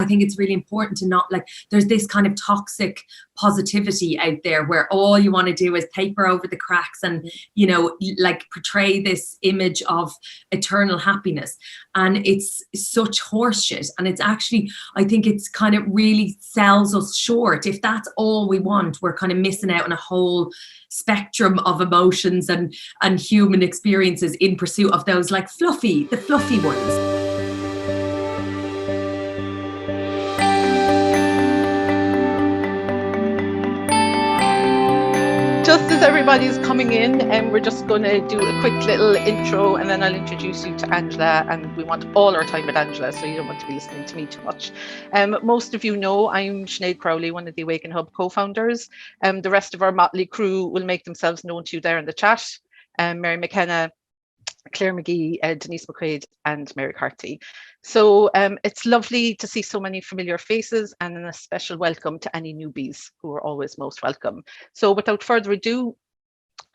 think it's really important to not, like, there's this kind of toxic positivity out there where all you want to do is paper over the cracks and, you know, like portray this image of eternal happiness. And it's such horseshit. And it's actually, I think it's kind of really sells us short. If that's all we want, we're kind of missing out on a whole spectrum of emotions and human experiences in pursuit of those, like, the fluffy ones. Just as everybody's coming in, and we're just going to do a quick little intro, and then I'll introduce you to Angela. And we want all our time with Angela, so you don't want to be listening to me too much. Most of you know I'm Sinead Crowley, one of the AwakenHub co-founders. The rest of our motley crew will make themselves known to you there in the chat. Mary McKenna, Claire McGee, Denise McQuaid, and Mary Carty. So it's lovely to see so many familiar faces, and a special welcome to any newbies who are always most welcome. So without further ado,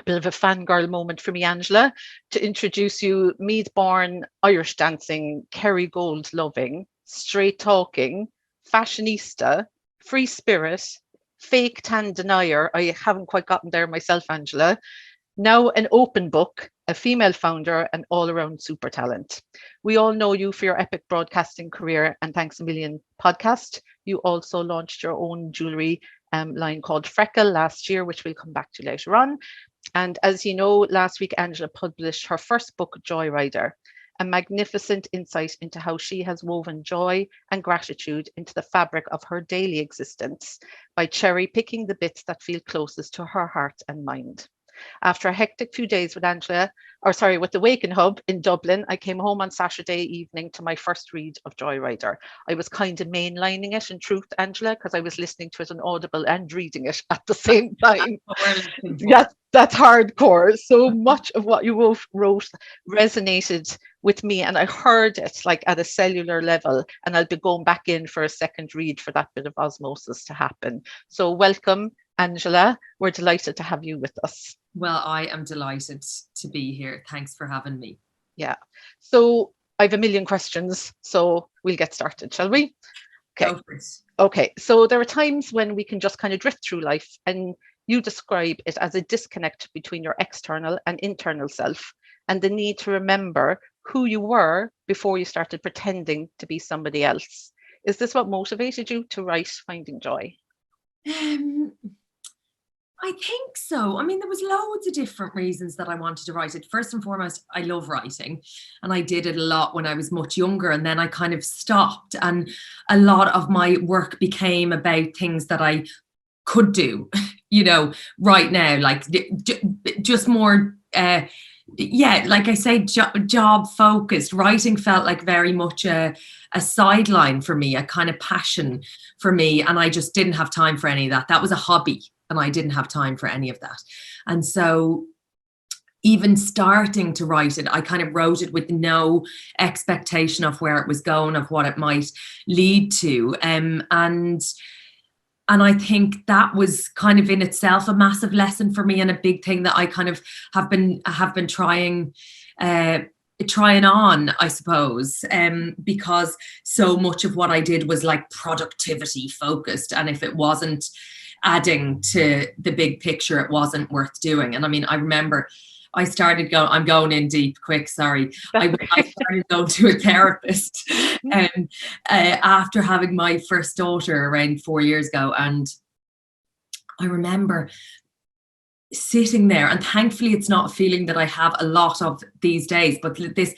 a bit of a fangirl moment for me, Angela, to introduce you: Meath-born, Irish dancing, Kerrygold loving, straight talking, fashionista, free spirit, fake tan denier. I haven't quite gotten there myself, Angela. Now an open book, a female founder, and all-around super talent. We all know you for your epic broadcasting career and Thanks a Million podcast. You also launched your own jewellery line called frkl last year, which we'll come back to later on. And as you know, last week Angela published her first book, Joyrider, a magnificent insight into how she has woven joy and gratitude into the fabric of her daily existence by cherry-picking the bits that feel closest to her heart and mind. After a hectic few days with the AwakenHub in Dublin, I came home on Saturday evening to my first read of Joyrider. I was kind of mainlining it, in truth, Angela, because I was listening to it on Audible and reading it at the same time. Yes, that's hardcore. So much of what you wrote resonated with me, and I heard it like at a cellular level, and I'll be going back in for a second read for that bit of osmosis to happen. So welcome, Angela. We're delighted to have you with us. Well, I am delighted to be here. Thanks for having me. Yeah. So I have a million questions, so we'll get started, shall we? Okay. Go for it. Okay. So there are times when we can just kind of drift through life, and you describe it as a disconnect between your external and internal self, and the need to remember who you were before you started pretending to be somebody else. Is this what motivated you to write Finding Joy? I think so. I mean, there was loads of different reasons that I wanted to write it. First and foremost, I love writing, and I did it a lot when I was much younger, and then I kind of stopped, and a lot of my work became about things that I could do, you know, right now, like just more, like I say, job focused. Writing felt like very much a sideline for me, a kind of passion for me, and I just didn't have time for any of that. That was a hobby, and I didn't have time for any of that. And so even starting to write it, I kind of wrote it with no expectation of where it was going, of what it might lead to. And I think that was kind of in itself a massive lesson for me, and a big thing that I kind of have been trying on, I suppose, because so much of what I did was like productivity focused, and if it wasn't adding to the big picture, it wasn't worth doing. And I mean, I remember I started going, I'm going in deep quick, sorry. I started going to a therapist after having my first daughter around 4 years ago. And I remember sitting there, and thankfully it's not a feeling that I have a lot of these days, but this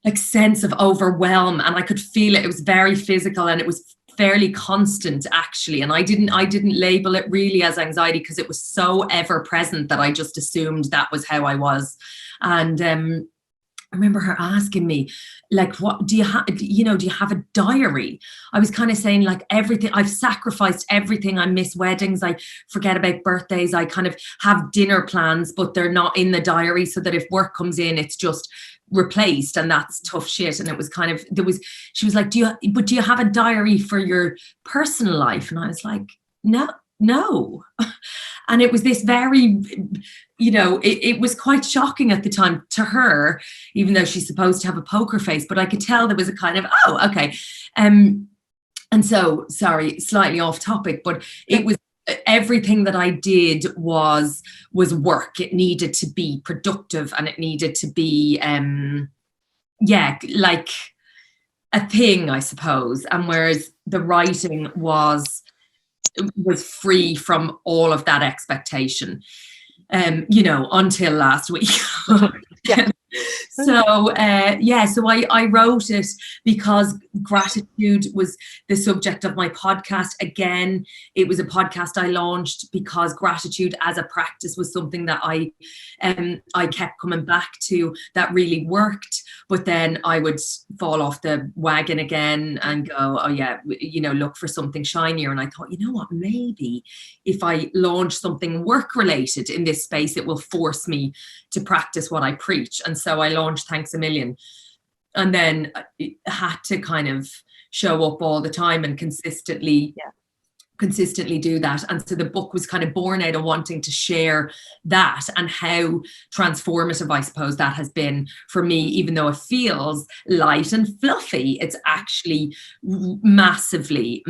like sense of overwhelm, and I could feel it. It was very physical, and it was fairly constant actually, and I didn't label it really as anxiety because it was so ever present that I just assumed that was how I was. And I remember her asking me, like, what do you have, you know, do you have a diary? I was kind of saying, like, everything, I've sacrificed everything. I miss weddings, I forget about birthdays, I kind of have dinner plans, but they're not in the diary, so that if work comes in, it's just replaced, and that's tough shit. And it was kind of, she was like, do you have a diary for your personal life? And I was like, no. And it was this very, you know, it was quite shocking at the time to her, even though she's supposed to have a poker face, but I could tell there was a kind of, oh, okay. And so, sorry, slightly off topic, but it was everything that I did was work. It needed to be productive, and it needed to be like a thing, I suppose. And whereas the writing was free from all of that expectation, until last week. Yeah. So I wrote it because gratitude was the subject of my podcast. Again, it was a podcast I launched because gratitude as a practice was something that I kept coming back to, that really worked. But then I would fall off the wagon again and go, oh yeah, look for something shinier. And I thought, you know what, maybe if I launch something work related in this space, it will force me to practice what I preach. And so I launched Thanks a Million, and then had to kind of show up all the time and consistently do that. And so the book was kind of born out of wanting to share that, and how transformative, I suppose, that has been for me. Even though it feels light and fluffy, it's actually massively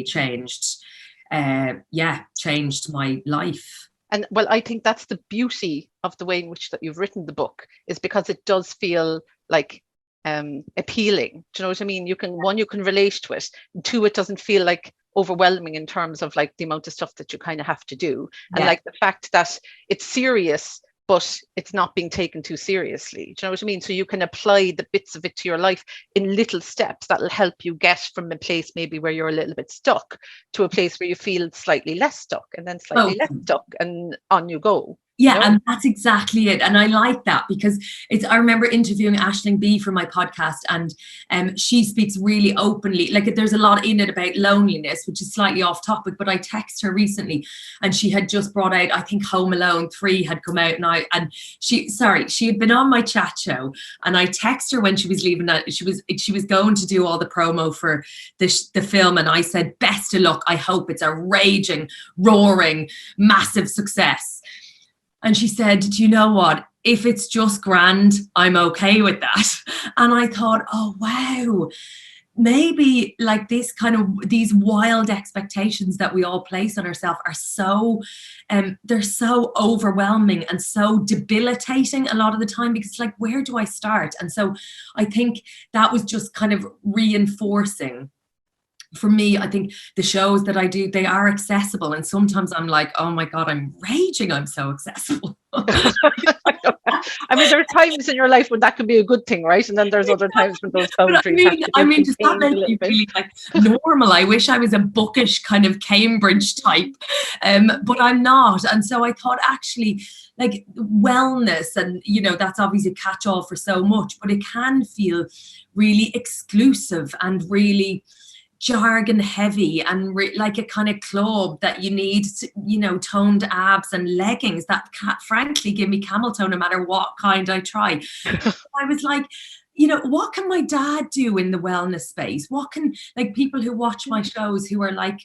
changed my life. And well, I think that's the beauty of the way in which that you've written the book, is because it does feel like appealing. Do you know what I mean? You can relate to it. And two, it doesn't feel like overwhelming in terms of like the amount of stuff that you kind of have to do. And like the fact that it's serious, but it's not being taken too seriously. Do you know what I mean? So you can apply the bits of it to your life in little steps that'll help you get from a place maybe where you're a little bit stuck to a place where you feel slightly less stuck, and then slightly less stuck, and on you go. Yeah, and that's exactly it. And I like that because I remember interviewing Aisling B for my podcast, and she speaks really openly. Like, there's a lot in it about loneliness, which is slightly off topic, but I texted her recently, and she had just brought out, I think Home Alone 3 had come out now, and she had been on my chat show, and I texted her when she was leaving that she was going to do all the promo for the film, and I said, best of luck. I hope it's a raging, roaring, massive success. And she said, do you know what? If it's just grand, I'm okay with that. And I thought, oh, wow, maybe like these wild expectations that we all place on ourselves are so, they're so overwhelming and so debilitating a lot of the time, because it's like, where do I start? And so I think that was just kind of reinforcing. For me, I think the shows that I do, they are accessible. And sometimes I'm like, oh my God, I'm raging. I'm so accessible. I mean, there are times in your life when that can be a good thing, right? And then there's other times when those boundaries have to be does that make you really like normal? I wish I was a bookish kind of Cambridge type, but I'm not. And so I thought, actually, like, wellness, and that's obviously a catch-all for so much, but it can feel really exclusive and really jargon heavy, and like a kind of club that you need to, toned abs and leggings that frankly give me camel toe no matter what kind I try. I was like, what can my dad do in the wellness space? What can, like, people who watch my shows who are like,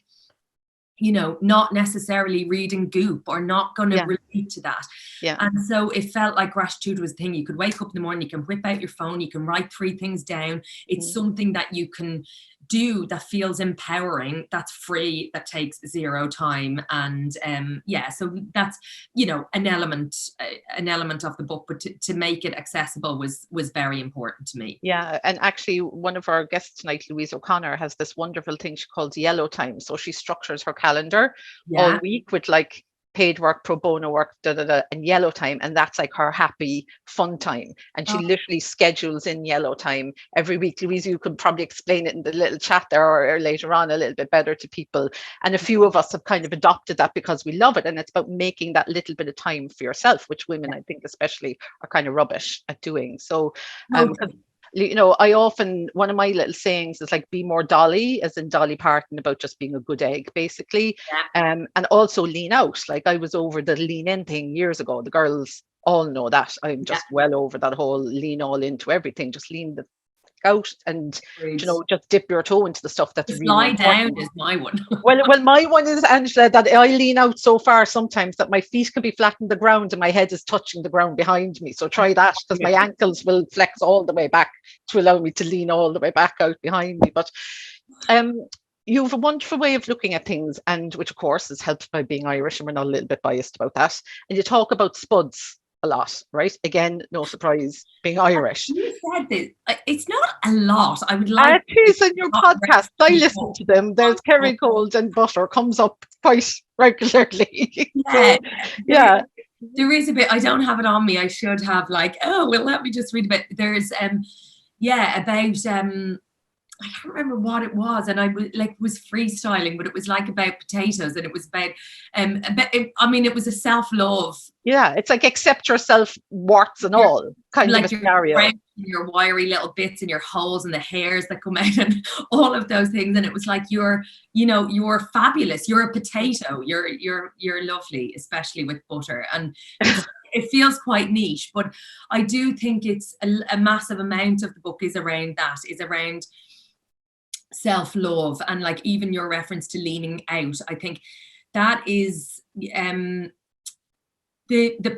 not necessarily reading Goop or not going to relate to that. Yeah. And so it felt like gratitude was the thing. You could wake up in the morning, you can whip out your phone, you can write 3 things down. It's something that you can do that feels empowering, that's free, that takes 0 time. And so that's, an element of the book, but to make it accessible was very important to me. Yeah. And actually, one of our guests tonight, Louise O'Connor, has this wonderful thing she calls yellow time. So she structures her calendar all week with like paid work, pro bono work, and yellow time. And that's like her happy, fun time. And she literally schedules in yellow time every week. Louise, you could probably explain it in the little chat there or later on a little bit better to people. And a few of us have kind of adopted that because we love it. And it's about making that little bit of time for yourself, which women, I think, especially are kind of rubbish at doing. So, I often, one of my little sayings is like, be more Dolly, as in Dolly Parton, about just being a good egg, basically. And also lean out. Like, I was over the lean in thing years ago. The girls all know that. I'm just well over that whole lean all into everything. Just lean the out and just dip your toe into the stuff that's just really lie important. down is my one. well my one is, Angela, that I lean out so far sometimes that my feet can be flat on the ground and my head is touching the ground behind me. So try that, because my ankles will flex all the way back to allow me to lean all the way back out behind me. But You have a wonderful way of looking at things, and which of course is helped by being Irish, and we're not a little bit biased about that. And you talk about spuds a lot, right? Again, no surprise, being Irish. You said this. It's not a lot. I would like. It is in your podcast. I listen to them. There's Kerry Gold and butter comes up quite regularly. Yeah, Yeah. There is a bit. I don't have it on me. I should have like. Oh well, let me just read a bit. There's yeah, about I can't remember what it was, and I was freestyling, but it was like about potatoes, and it was about I mean, it was a self-love. Yeah, it's like accept yourself, warts and all, kind like of a scenario. Your wiry little bits and your holes and the hairs that come out and all of those things, and it was like you're fabulous. You're a potato. You're lovely, especially with butter, and it feels quite niche, but I do think it's a massive amount of the book is around self-love, and like even your reference to leaning out. I think that is the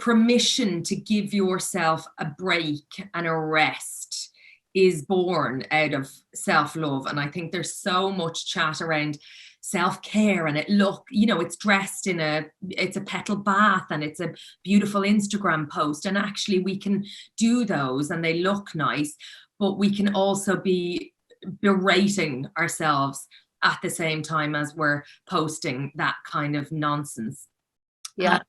permission to give yourself a break and a rest is born out of self-love. And I think there's so much chat around self-care, and it's dressed in it's a petal bath and it's a beautiful Instagram post, and actually we can do those and they look nice, but we can also be berating ourselves at the same time as we're posting that kind of nonsense. Yeah.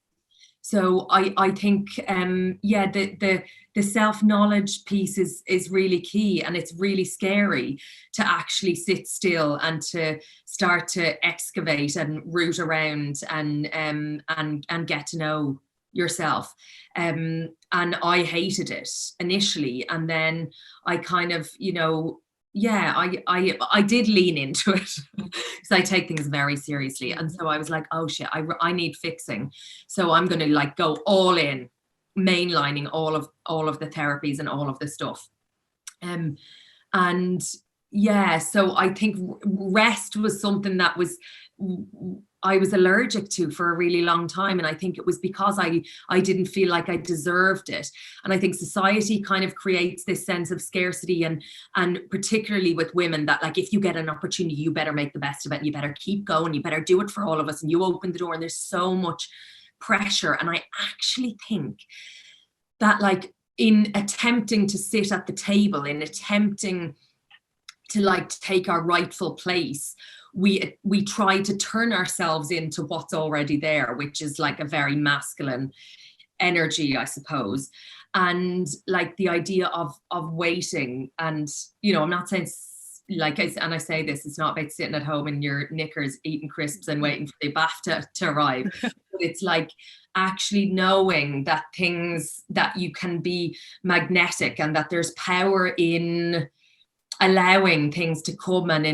So I think the self-knowledge piece is really key, and it's really scary to actually sit still and to start to excavate and root around and get to know yourself. And I hated it initially, and then I kind of, I did lean into it because I take things very seriously. And so I was like, oh shit, I need fixing. So I'm going to like go all in, mainlining all of the therapies and all of the stuff. And yeah, so I think rest was something that I was allergic to for a really long time. And I think it was because I didn't feel like I deserved it. And I think society kind of creates this sense of scarcity, and particularly with women, that like, if you get an opportunity, you better make the best of it, and you better keep going, you better do it for all of us, and you open the door, and there's so much pressure. And I actually think that like in attempting to sit at the table, in attempting to like take our rightful place, we try to turn ourselves into what's already there, which is like a very masculine energy, I suppose. And like the idea of waiting, and I'm not saying and I say this, it's not about sitting at home in your knickers eating crisps and waiting for the BAFTA to arrive. But it's like actually knowing that you can be magnetic, and that there's power in allowing things to come, and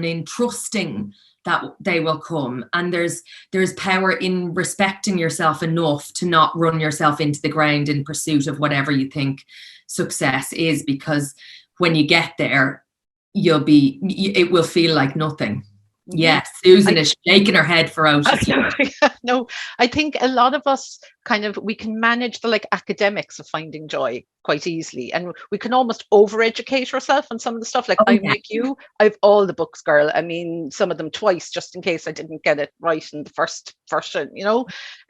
in trusting that they will come. And there's power in respecting yourself enough to not run yourself into the ground in pursuit of whatever you think success is, because when you get there, it will feel like nothing. Yes, Susan is shaking her head ferociously. No, I think a lot of us we can manage the like academics of finding joy quite easily, and we can almost overeducate ourselves on some of the stuff. Like I'm like you, I've all the books, girl. I mean, some of them twice, just in case I didn't get it right in the first version,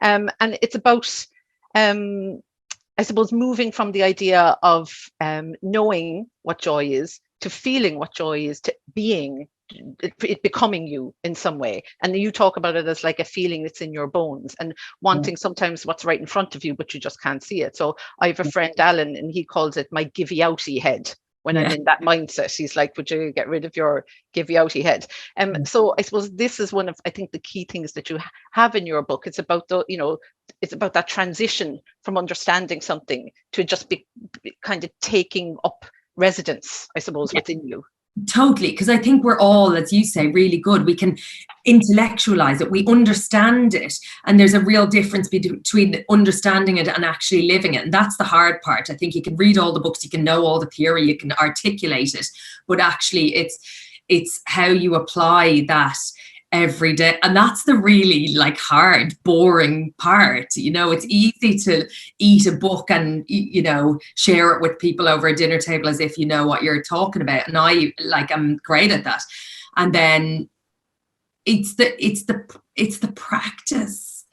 and it's about I suppose moving from the idea of knowing what joy is to feeling what joy is, to being it becoming you in some way. And you talk about it as like a feeling that's in your bones, and wanting sometimes what's right in front of you, but you just can't see it. So I have a friend, Alan, and he calls it my givey outy head. When I'm in that mindset, he's like, would you get rid of your givey outy head? So I suppose this is one of, I think, the key things that you have in your book. It's about it's about that transition from understanding something to just be kind of taking up residence, I suppose, within you. Totally, because I think we're all, as you say, really good. We can intellectualize it, we understand it, and there's a real difference between understanding it and actually living it. And that's the hard part. I think you can read all the books, you can know all the theory, you can articulate it, but actually it's how you apply that every day. And that's the really like hard, boring part. It's easy to eat a book and share it with people over a dinner table as if you know what you're talking about, and I'm great at that. And then it's the practice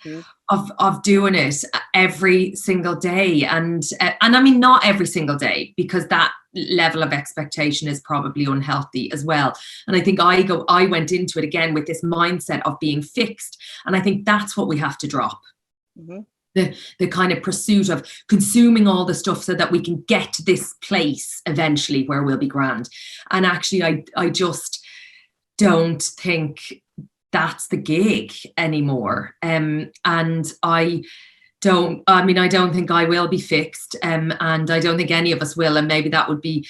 of doing it every single day. And I mean, not every single day, because that level of expectation is probably unhealthy as well. And I think I went into it again with this mindset of being fixed. And I think that's what we have to drop. The kind of pursuit of consuming all the stuff so that we can get to this place eventually where we'll be grand. And actually, I just don't think that's the gig anymore. And I don't think I will be fixed, and I don't think any of us will, and maybe that would be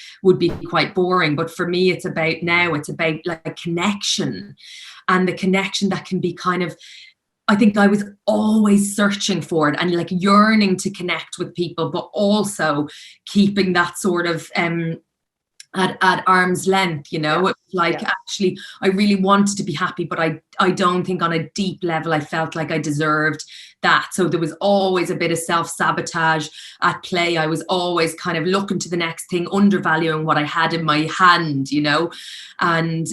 quite boring. But for me, it's about like a connection, and the connection that can be kind of, I think I was always searching for it and like yearning to connect with people, but also keeping that sort of at arm's length, you know. It was like, actually, I really wanted to be happy, but I don't think on a deep level I felt like I deserved that. So there was always a bit of self-sabotage at play. I was always kind of looking to the next thing, undervaluing what I had in my hand, you know. And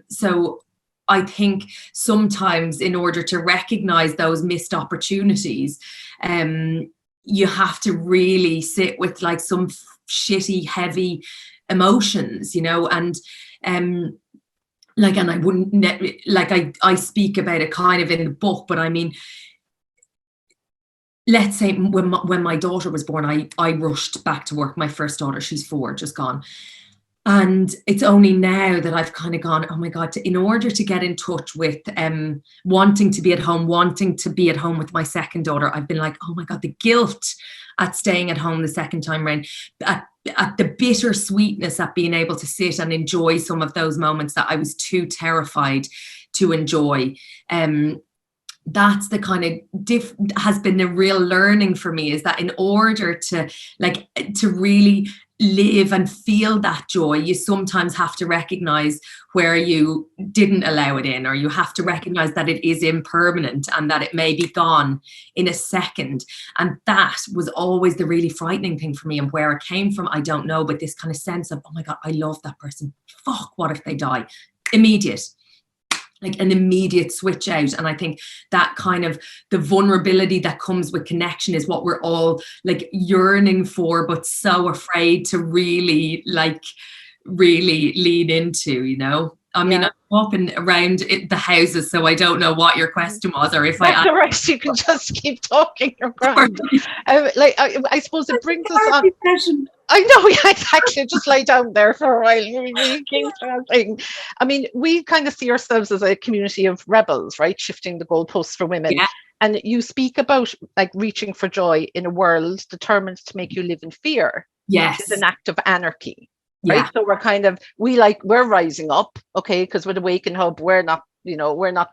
so I think sometimes in order to recognize those missed opportunities, you have to really sit with like some shitty, heavy emotions, you know. And like, and I wouldn't like, I speak about it kind of in the book, but I mean, let's say when my daughter was born, I rushed back to work. My first daughter, she's 4, just gone. And it's only now that I've kind of gone, oh my God, in order to get in touch with wanting to be at home with my second daughter, I've been like, oh my God, the guilt at staying at home the second time around, at the bitter sweetness at being able to sit and enjoy some of those moments that I was too terrified to enjoy. That's the kind of has been a real learning for me, is that in order to really live and feel that joy, you sometimes have to recognize where you didn't allow it in, or you have to recognize that it is impermanent and that it may be gone in a second. And that was always the really frightening thing for me. And where it came from, I don't know, but this kind of sense of, oh my God, I love that person. Fuck, what if they die? Immediate. Like an immediate switch out. And I think that kind of the vulnerability that comes with connection is what we're all like yearning for, but so afraid to really lean into, you know. I mean, I'm walking around the houses, so I don't know what your question was, or if That's all right. You can just keep talking around. I suppose it brings us on. Session. I know, yeah, exactly. Just lie down there for a while. I mean, we kind of see ourselves as a community of rebels, right? Shifting the goalposts for women. Yeah. And you speak about like reaching for joy in a world determined to make you live in fear. Yes. Which is an act of anarchy. Right. Yeah. So we're rising up, okay, because with AwakenHub, we're not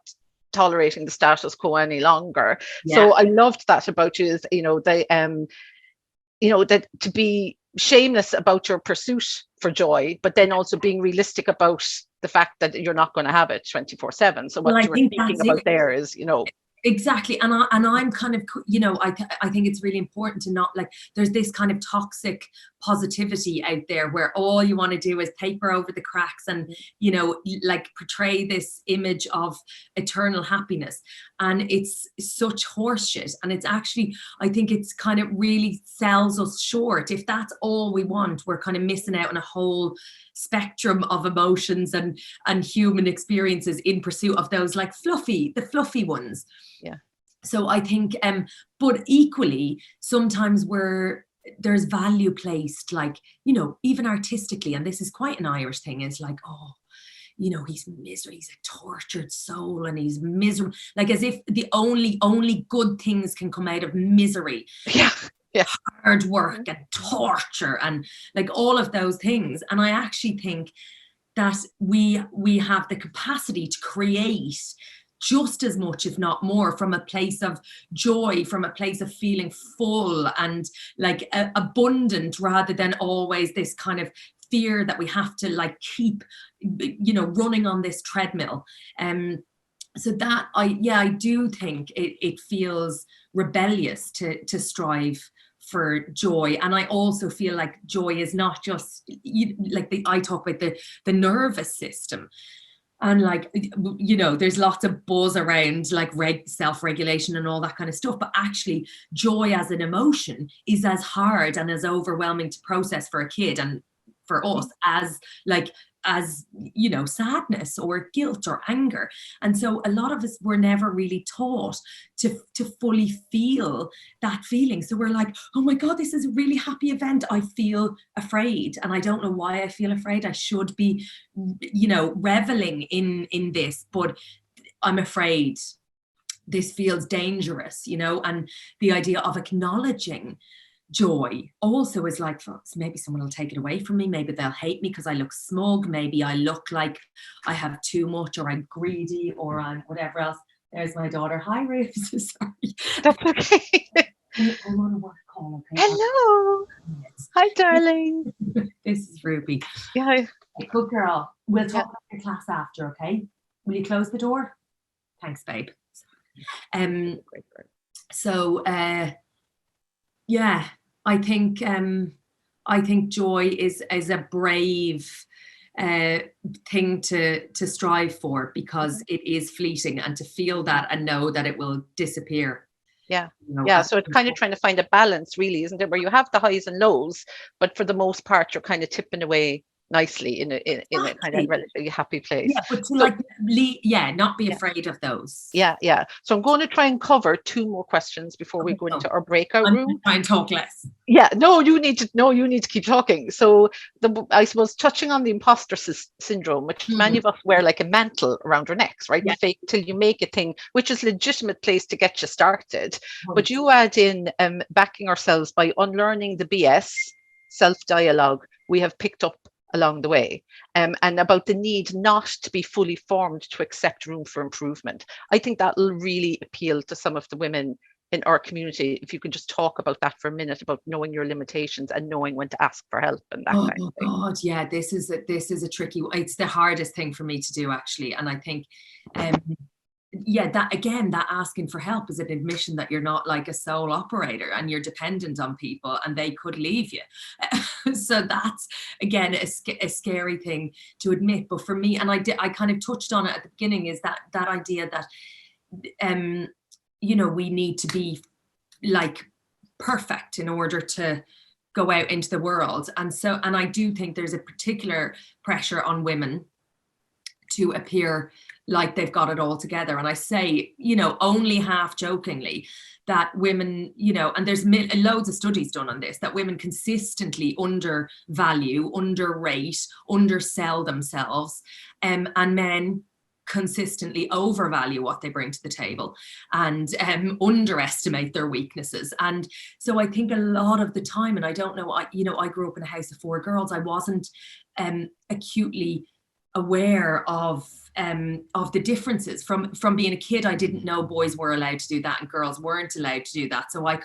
tolerating the status quo any longer. Yeah. So I loved that about you, is, that to be shameless about your pursuit for joy, but then also being realistic about the fact that you're not going to have it 24/7. So what you were speaking about there is, Exactly. And I'm kind of, I think it's really important to not there's this kind of toxic positivity out there where all you want to do is paper over the cracks and, portray this image of eternal happiness. And it's such horseshit. And it's actually, I think it's kind of really sells us short. If that's all we want, we're kind of missing out on a whole spectrum of emotions and human experiences in pursuit of those the fluffy ones. Yeah. So I think, but equally, sometimes there's value placed, even artistically, and this is quite an Irish thing, is he's miserable, he's a tortured soul and he's miserable, as if the only good things can come out of misery. Yeah. Yeah. Hard work and torture and all of those things. And I actually think that we have the capacity to create just as much, if not more, from a place of joy, from a place of feeling full and abundant, rather than always this kind of fear that we have to keep running on this treadmill. So that I do think it feels rebellious to strive for joy. And I also feel like joy is not just I talk about the nervous system. And like, you know, there's lots of buzz around like self-regulation and all that kind of stuff. But actually, joy as an emotion is as hard and as overwhelming to process for a kid and for us as you know, sadness or guilt or anger. And so a lot of us were never really taught to fully feel that feeling. So we're like, oh my God, this is a really happy event. I feel afraid and I don't know why I feel afraid. I should be, you know, reveling in this, but I'm afraid. This feels dangerous, you know. And the idea of acknowledging joy also is like, maybe someone will take it away from me, maybe they'll hate me because I look smug, maybe I look like I have too much, or I'm greedy, or I'm whatever else. There's my daughter. Hi Ruth. Sorry, That's okay. I'm on a work call. Okay. Hello. Hi darling. This is Ruby. Yeah. Good girl. We'll talk about your class after, okay? Will you close the door? Thanks, babe. So yeah, I think joy is a brave thing to strive for, because it is fleeting, and to feel that and know that it will disappear. Yeah. You know, yeah. So it's kind of trying to find a balance, really, isn't it? Where you have the highs and lows, but for the most part, you're kind of tipping away nicely in a kind of relatively happy place. Yeah, but to not be afraid of those. Yeah. So I'm going to try and cover 2 more questions before we go into our breakout room. Try and talk less. Yeah, no, you need to keep talking. So I suppose touching on the imposter syndrome, which many of us wear like a mantle around our necks, right? Yeah. Fake till you make a thing, which is a legitimate place to get you started. But you add in backing ourselves by unlearning the BS, self-dialogue we have picked up along the way, and about the need not to be fully formed to accept room for improvement. I think that will really appeal to some of the women in our community. If you could just talk about that for a minute, about knowing your limitations and knowing when to ask for help and that kind of thing. Oh God, yeah, this is a tricky one. It's the hardest thing for me to do, actually. And I think that asking for help is an admission that you're not like a sole operator and you're dependent on people and they could leave you. So that's, again, a scary thing to admit. But for me, and I kind of touched on it at the beginning, is that idea that you know, we need to be like perfect in order to go out into the world. And I do think there's a particular pressure on women to appear like they've got it all together. And I say, you know, only half jokingly, that women, you know, and there's loads of studies done on this, that women consistently undervalue, underrate, undersell themselves, and men consistently overvalue what they bring to the table and underestimate their weaknesses. And so I think a lot of the time, and I don't know, I grew up in a house of 4 girls. I wasn't acutely aware of the differences from being a kid. I didn't know boys were allowed to do that and girls weren't allowed to do that. So I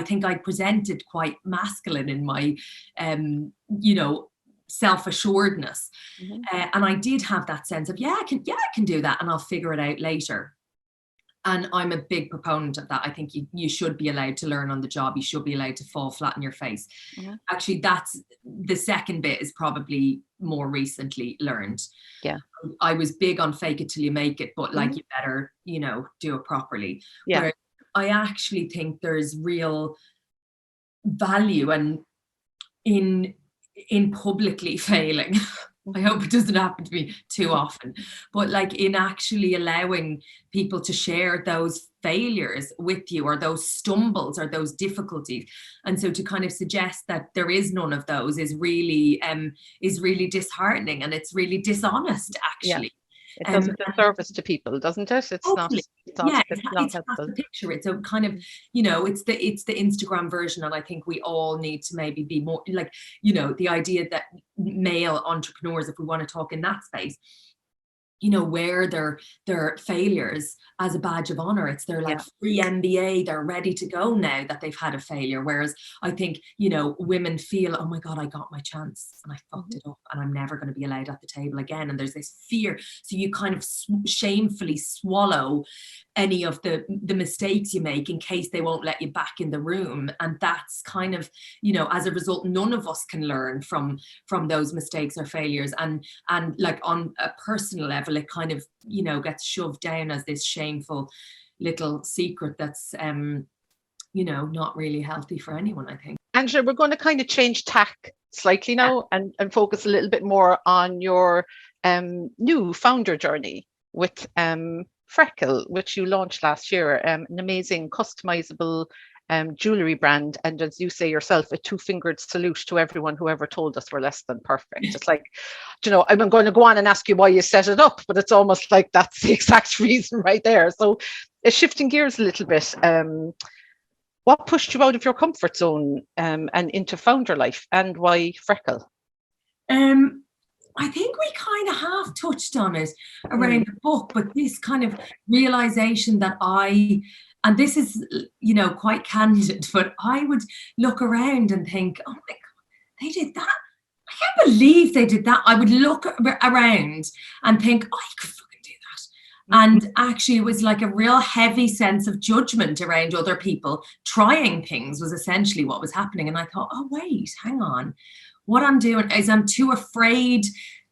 think I presented quite masculine in my you know, self-assuredness. And I did have that sense of, I can do that and I'll figure it out later. And I'm a big proponent of that. I think you should be allowed to learn on the job. You should be allowed to fall flat on your face. Actually, that's the second bit, is probably more recently learned. Yeah. I was big on fake it till you make it, but like, you better, you know, do it properly. Yeah. Where I actually think there's real value in publicly failing. I hope it doesn't happen to me too often, but like in actually allowing people to share those failures with you, or those stumbles or those difficulties. And so to kind of suggest that there is none of those is really disheartening, and it's really dishonest, actually. It does a disservice to people, doesn't it? It's not the picture. It's a kind of, you know, it's the Instagram version. And I think we all need to maybe be more like, you know, the idea that male entrepreneurs, if we want to talk in that space, you know, wear their failures as a badge of honor. It's their like free MBA. They're ready to go now that they've had a failure. Whereas I think, you know, women feel, oh my God, I got my chance and I fucked it up and I'm never going to be allowed at the table again. And there's this fear. So you kind of shamefully swallow any of the mistakes you make in case they won't let you back in the room. And that's kind of, you know, as a result, none of us can learn from those mistakes or failures. And like on a personal level, it kind of, you know, gets shoved down as this shameful little secret that's, you know, not really healthy for anyone, I think. Angela, we're going to kind of change tack slightly now and focus a little bit more on your new founder journey with frkl, which you launched last year, an amazing customizable jewelry brand. And as you say yourself, a two-fingered salute to everyone who ever told us we're less than perfect. It's like, you know, I'm going to go on and ask you why you set it up, but it's almost like that's the exact reason right there. So shifting gears a little bit, what pushed you out of your comfort zone and into founder life, and why frkl? I think we kind of have touched on it around the book, but this kind of realization that and this is, you know, quite candid, but I would look around and think, oh my God, they did that. I can't believe they did that. I would look around and think, oh, you could fucking do that. And actually it was like a real heavy sense of judgment around other people trying things was essentially what was happening. And I thought, oh, wait, hang on. What I'm doing is I'm too afraid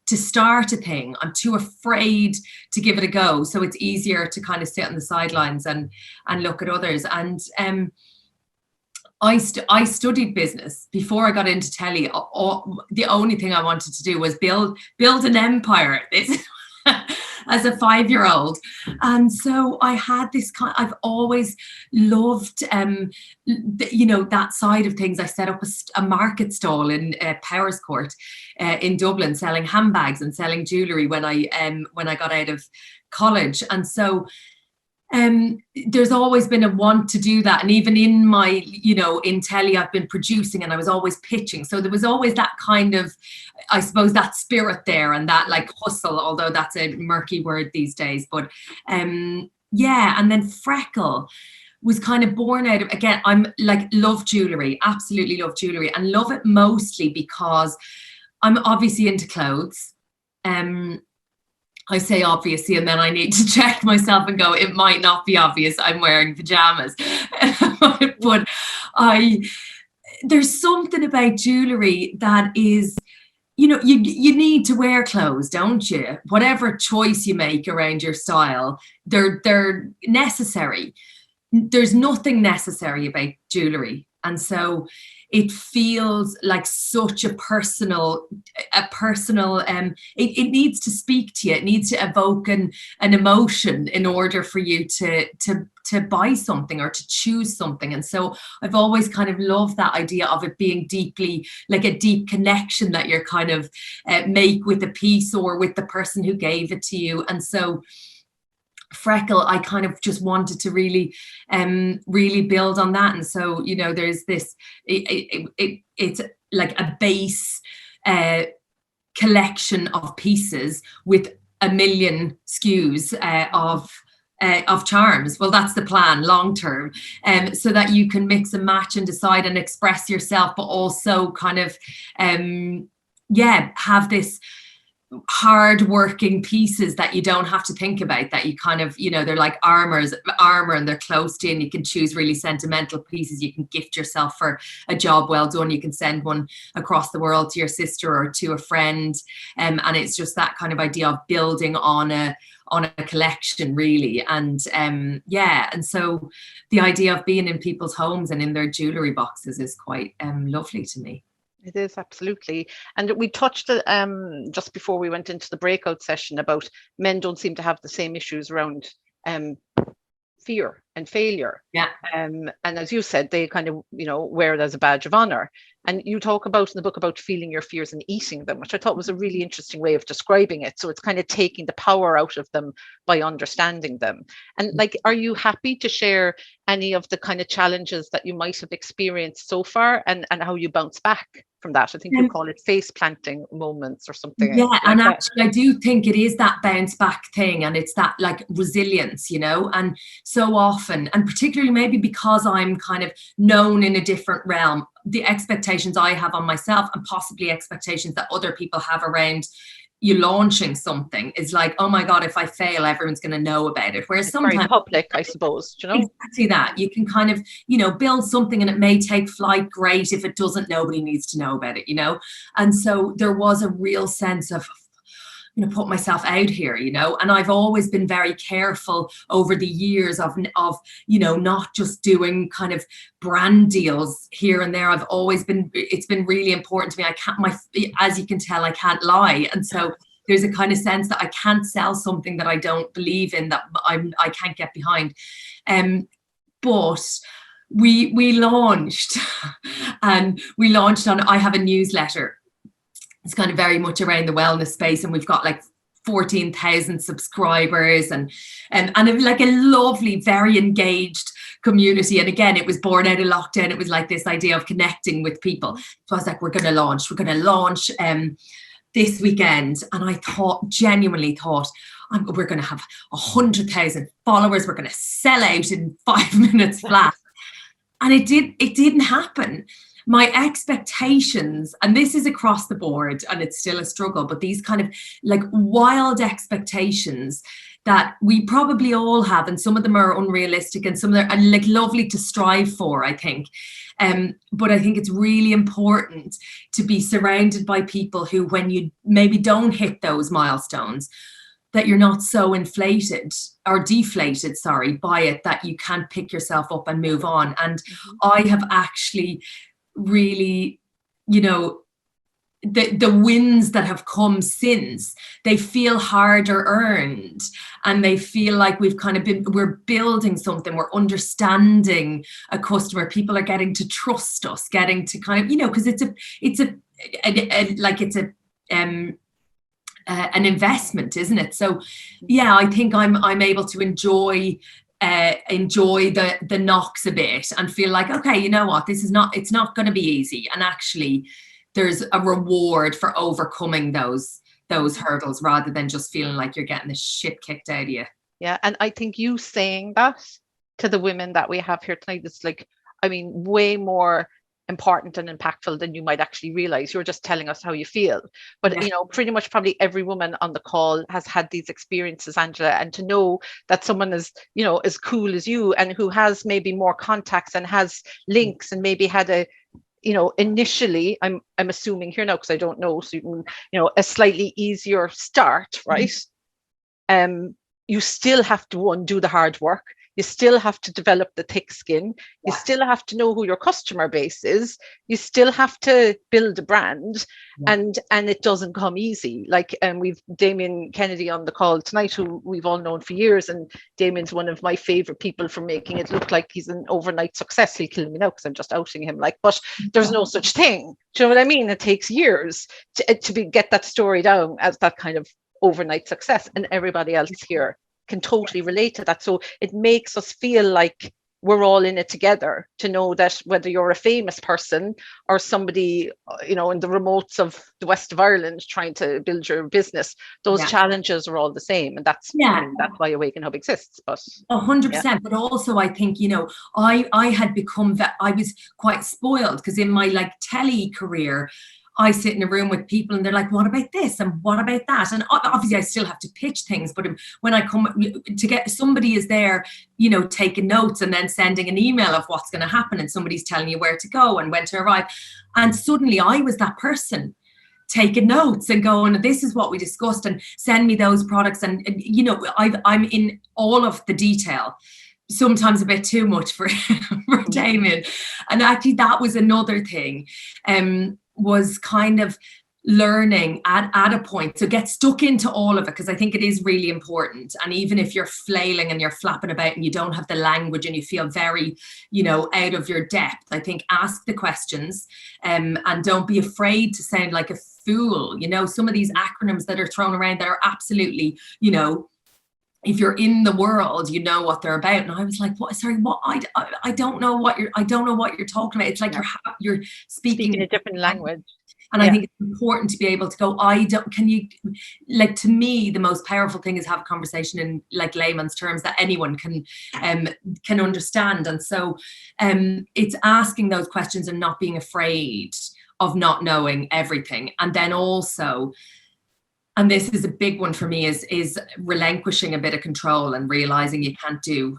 to start a thing. I'm too afraid to give it a go. So it's easier to kind of sit on the sidelines and look at others. And I studied business before I got into telly. The only thing I wanted to do was build an empire. As a 5-year-old. And so I had this I've always loved, you know, that side of things. I set up a market stall in Powers Court in Dublin, selling handbags and selling jewellery when I got out of college. And so there's always been a want to do that. And even in my, you know, in telly, I've been producing and I was always pitching. So there was always that kind of, I suppose, that spirit there and that like hustle, although that's a murky word these days. But yeah, and then frkl was kind of born out of, again, I'm like, love jewellery, absolutely love jewellery, and love it mostly because I'm obviously into clothes. I say obviously, and then I need to check myself and go, it might not be obvious I'm wearing pajamas. But there's something about jewellery that is, you know, you need to wear clothes, don't you? Whatever choice you make around your style, they're necessary. There's nothing necessary about jewellery. And so it feels like such a personal, it needs to speak to you. It needs to evoke an emotion in order for you to buy something or to choose something. And so I've always kind of loved that idea of it being deeply, like a deep connection that you're kind of make with a piece or with the person who gave it to you. And so frkl, I kind of just wanted to really build on that. And so, you know, there's this, it's like a base collection of pieces with 1 million SKUs of charms. Well, that's the plan long term, so that you can mix and match and decide and express yourself, but also kind of have this hard working pieces that you don't have to think about, that you kind of, you know, they're like armor and they're close to you, and you can choose really sentimental pieces. You can gift yourself for a job well done. You can send one across the world to your sister or to a friend, and it's just that kind of idea of building on a collection, really. And and so the idea of being in people's homes and in their jewellery boxes is quite lovely to me. It is, absolutely. And we touched just before we went into the breakout session about men don't seem to have the same issues around fear and failure. Yeah. And as you said, they kind of, you know, wear it as a badge of honor. And you talk about in the book about feeling your fears and eating them, which I thought was a really interesting way of describing it. So it's kind of taking the power out of them by understanding them. And like, are you happy to share any of the kind of challenges that you might have experienced so far and how you bounce back from that? I think you call it face planting moments or something. Yeah, like and that. actually I do think it is that bounce back thing, and it's that like resilience, you know. And so often, and particularly maybe because I'm kind of known in a different realm, the expectations I have on myself and possibly expectations that other people have around you launching something is like, oh my God, if I fail, everyone's going to know about it. Whereas it's sometimes very public, I suppose, you know? Exactly that. You can kind of, build something and it may take flight. Great. If it doesn't, nobody needs to know about it, And so there was a real sense of, put myself out here, and I've always been very careful over the years of not just doing kind of brand deals here and there. I've always been, it's been really important to me. As you can tell, I can't lie. And so there's a kind of sense that I can't sell something that I don't believe in, that I can't get behind. But we launched and we launched on, I have a newsletter. It's kind of very much around the wellness space, and we've got like 14,000 subscribers and like a lovely, very engaged community. And again, it was born out of lockdown. It was like this idea of connecting with people. So I was like, we're going to launch this weekend. And I genuinely thought, we're going to have 100,000 followers. We're going to sell out in 5 minutes flat. And it didn't happen. My expectations, and this is across the board and it's still a struggle, but these kind of like wild expectations that we probably all have, and some of them are unrealistic and some of them are like lovely to strive for, I think. But I think it's really important to be surrounded by people who, when you maybe don't hit those milestones, that you're not so inflated or deflated, by it, that you can't pick yourself up and move on. And I have actually really, the wins that have come since, they feel harder earned, and they feel like we're building something, we're understanding a customer, people are getting to trust us, getting to kind of, because it's an investment, isn't it? So yeah, I think I'm able to enjoy the knocks a bit and feel like, okay, you know what, it's not going to be easy, and actually there's a reward for overcoming those hurdles, rather than just feeling like you're getting the shit kicked out of you. Yeah, and I think you saying that to the women that we have here tonight is like, I mean, way more important and impactful than you might actually realize. You're just telling us how you feel, but pretty much probably every woman on the call has had these experiences, Angela, and to know that someone is as cool as you, and who has maybe more contacts and has links, and maybe had a initially, I'm assuming here now because I don't know, so you can, a slightly easier start, right? You still have to do the hard work. You still have to develop the thick skin. You still have to know who your customer base is. You still have to build a brand, and it doesn't come easy. Like, we've Damien Kennedy on the call tonight, who we've all known for years, and Damien's one of my favorite people for making it look like he's an overnight success. He'll kill me now because I'm just outing him. Like, but there's no such thing. Do you know what I mean? It takes years to get that story down as that kind of overnight success, and everybody else here can totally relate to that. So it makes us feel like we're all in it together, to know that whether you're a famous person or somebody, in the remotes of the west of Ireland trying to build your business, those challenges are all the same. And that's that's why AwakenHub exists. But 100%. But also, I think, I had become I was quite spoiled, because in my like telly career, I sit in a room with people and they're like, what about this? And what about that? And obviously I still have to pitch things, but when I come to get, somebody is there, taking notes and then sending an email of what's going to happen, and somebody's telling you where to go and when to arrive. And suddenly I was that person taking notes and going, this is what we discussed, and send me those products. And I'm in all of the detail, sometimes a bit too much for Damien. And actually that was another thing. Was kind of learning at a point. So get stuck into all of it, because I think it is really important. And even if you're flailing and you're flapping about and you don't have the language and you feel very, out of your depth, I think ask the questions, and don't be afraid to sound like a fool. Some of these acronyms that are thrown around that are absolutely, if you're in the world, you know what they're about. And I was like, what? Sorry, what? I don't know what you're talking about. It's like you're speaking a different language. And I think it's important to be able to go, to me, the most powerful thing is have a conversation in like layman's terms that anyone can understand. And so it's asking those questions and not being afraid of not knowing everything. And then also, and this is a big one for me, is relinquishing a bit of control and realizing you can't do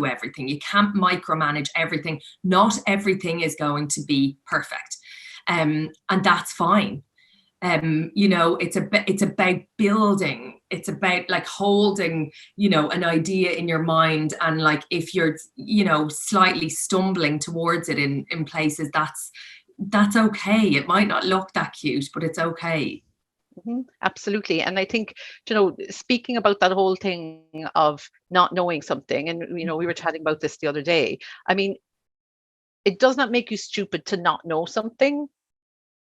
everything. You can't micromanage everything. Not everything is going to be perfect, and that's fine. It's about building. It's about like holding, an idea in your mind, and like if you're, slightly stumbling towards it in places, that's okay. It might not look that cute, but it's okay. Absolutely. And I think, speaking about that whole thing of not knowing something, and, we were chatting about this the other day. I mean, it does not make you stupid to not know something,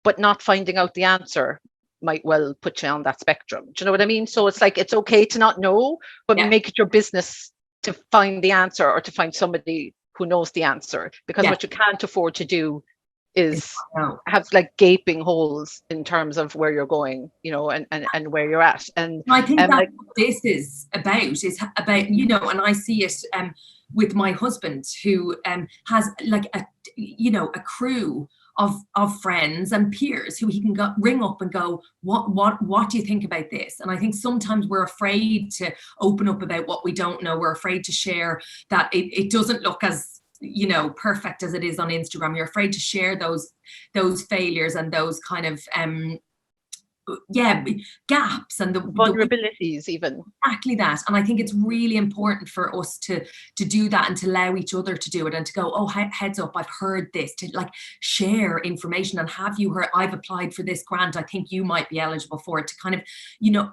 but not finding out the answer might well put you on that spectrum. Do you know what I mean? So it's like, it's okay to not know, but make it your business to find the answer, or to find somebody who knows the answer, because what you can't afford to do is have like gaping holes in terms of where you're going, and where you're at. And I think that's what this is about, and I see it with my husband, who has like a crew of friends and peers who he can ring up and go, what do you think about this? And I think sometimes we're afraid to open up about what we don't know. We're afraid to share that it doesn't look as perfect as it is on Instagram. You're afraid to share those failures and those kind of gaps and the vulnerabilities, even. Exactly that. And I think it's really important for us to do that, and to allow each other to do it, and to go, oh, heads up, I've heard this, to like share information. And have you heard, I've applied for this grant, I think you might be eligible for it, to kind of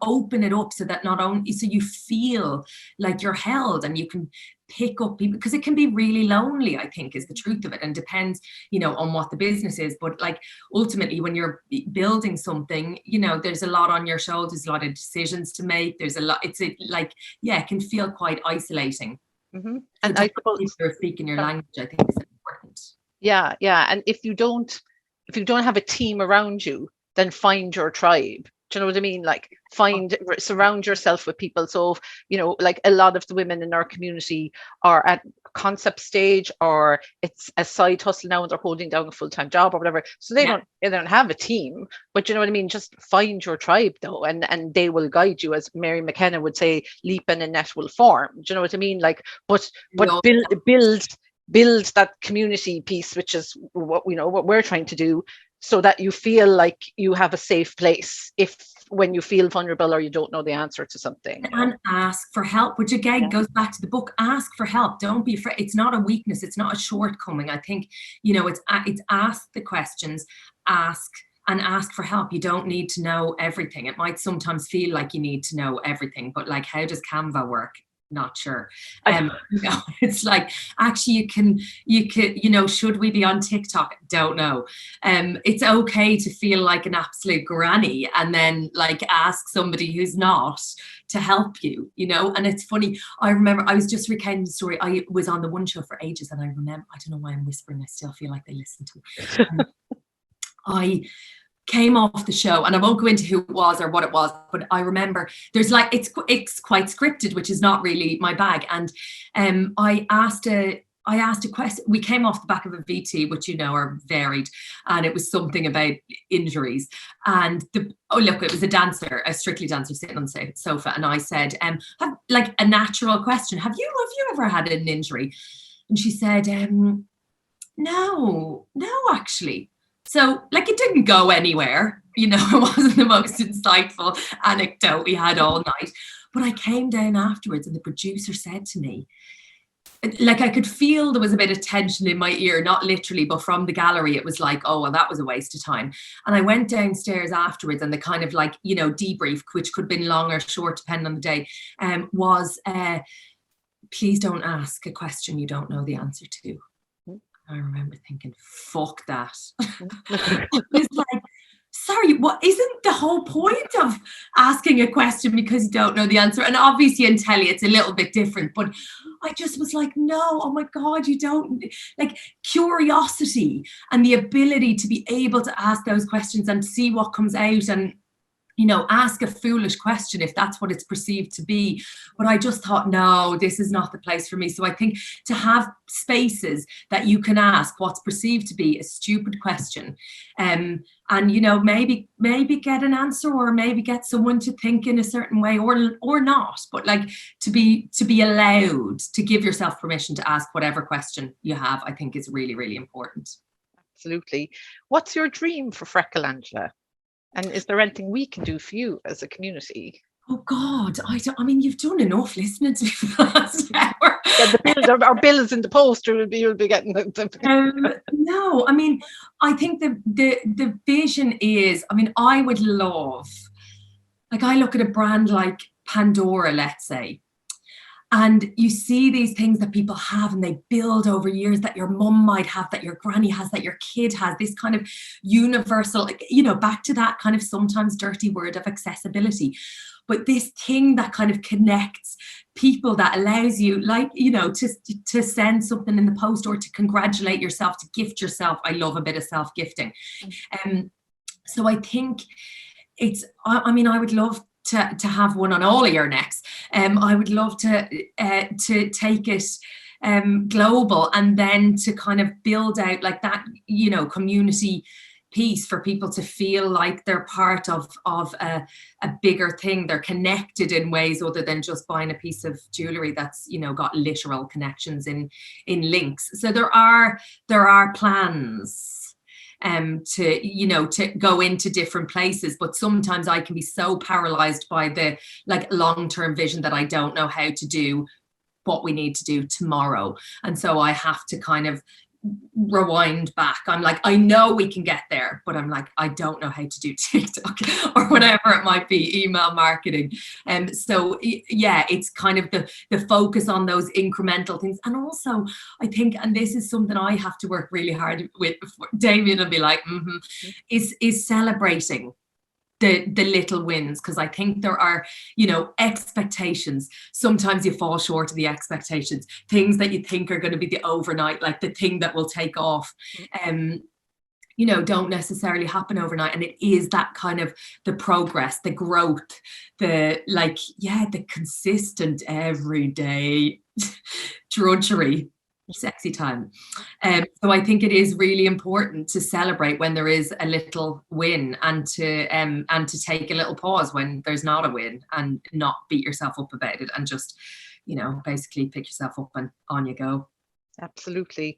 open it up, so that not only so you feel like you're held, and you can pick up people, because it can be really lonely, I think, is the truth of it, and depends on what the business is. But like ultimately, when you're building something, there's a lot on your shoulders, a lot of decisions to make. There's a lot, it can feel quite isolating. And I suppose you're speaking your language, I think, is important. Yeah and if you don't have a team around you, then find your tribe. Do you know what I mean? Like, surround yourself with people. So, like a lot of the women in our community are at concept stage, or it's a side hustle now, and they're holding down a full-time job or whatever. So they don't have a team, but you know what I mean? Just find your tribe though, and they will guide you, as Mary McKenna would say, leap and a net will form. Do you know what I mean? Like, but build that community piece, which is what we're trying to do, so that you feel like you have a safe place when you feel vulnerable or you don't know the answer to something. And ask for help, which again goes back to the book. Ask for help. Don't be afraid. It's not a weakness. It's not a shortcoming. I think, it's ask the questions, ask for help. You don't need to know everything. It might sometimes feel like you need to know everything, but like, how does Canva work? Not sure. It's like, actually you can, should we be on TikTok? Don't know. It's okay to feel like an absolute granny, and then like ask somebody who's not to help you, And it's funny, I remember I was just recounting the story. I was on the One Show for ages, and I remember, I don't know why I'm whispering, I still feel like they listen to me. I came off the show, and I won't go into who it was or what it was, but I remember there's like, it's quite scripted, which is not really my bag. And I asked a question. We came off the back of a VT, which are varied, and it was something about injuries. And it was a Strictly dancer sitting on the sofa, and I said, have, like, a natural question, have you ever had an injury? And she said, no, actually. So, like, it didn't go anywhere, it wasn't the most insightful anecdote we had all night. But I came down afterwards, and the producer said to me, like, I could feel there was a bit of tension in my ear, not literally, but from the gallery, it was like, oh, well, that was a waste of time. And I went downstairs afterwards, and the kind of like, debrief, which could have been long or short, depending on the day, was, please don't ask a question you don't know the answer to. I remember thinking, fuck that. It was like, sorry, what isn't the whole point of asking a question because you don't know the answer? And obviously in telly it's a little bit different, but I just was like, no, oh my God, you don't, like, curiosity and the ability to be able to ask those questions and see what comes out. And you know, ask a foolish question if that's what it's perceived to be. But I just thought, no, this is not the place for me. So I think to have spaces that you can ask what's perceived to be a stupid question, and you know, maybe get an answer, or maybe get someone to think in a certain way, or not, but like to be allowed to give yourself permission to ask whatever question you have, I think is really, really important. Absolutely. What's your dream for frkl, Angela? And is there anything we can do for you as a community? Oh God, I mean, you've done enough listening to me for the last hour. Yeah, our bill is in the post. You'll be getting the no, I mean, I think the vision is, I mean, I would love, like, I look at a brand like Pandora, let's say, and you see these things that people have and they build over years, that your mum might have, that your granny has, that your kid has, this kind of universal, you know, back to that kind of sometimes dirty word of accessibility. But this thing that kind of connects people, that allows you, like, you know, to send something in the post, or to congratulate yourself, to gift yourself. I love a bit of self-gifting. So I think it's, I mean, I would love to have one on all of your necks. I would love to take it global, and then to kind of build out like that, you know, community piece for people to feel like they're part of a bigger thing. They're connected in ways other than just buying a piece of jewelry that's, you know, got literal connections in links. So there are plans to, you know, to go into different places, but sometimes I can be so paralyzed by the like long-term vision that I don't know how to do what we need to do tomorrow. And so I have to kind of rewind back. I'm like, I know we can get there, but I'm like, I don't know how to do TikTok or whatever it might be, email marketing. So yeah, it's kind of the focus on those incremental things. And also I think, and this is something I have to work really hard with, Damien will be like, is celebrating the little wins, because I think there are, you know, expectations. Sometimes you fall short of the expectations. Things that you think are going to be the overnight, like the thing that will take off, you know, don't necessarily happen overnight. And it is that kind of the progress, the growth, the like, yeah, the consistent everyday drudgery. Sexy time. So I think it is really important to celebrate when there is a little win, and to take a little pause when there's not a win, and not beat yourself up about it, and just, you know, basically pick yourself up and on you go. Absolutely.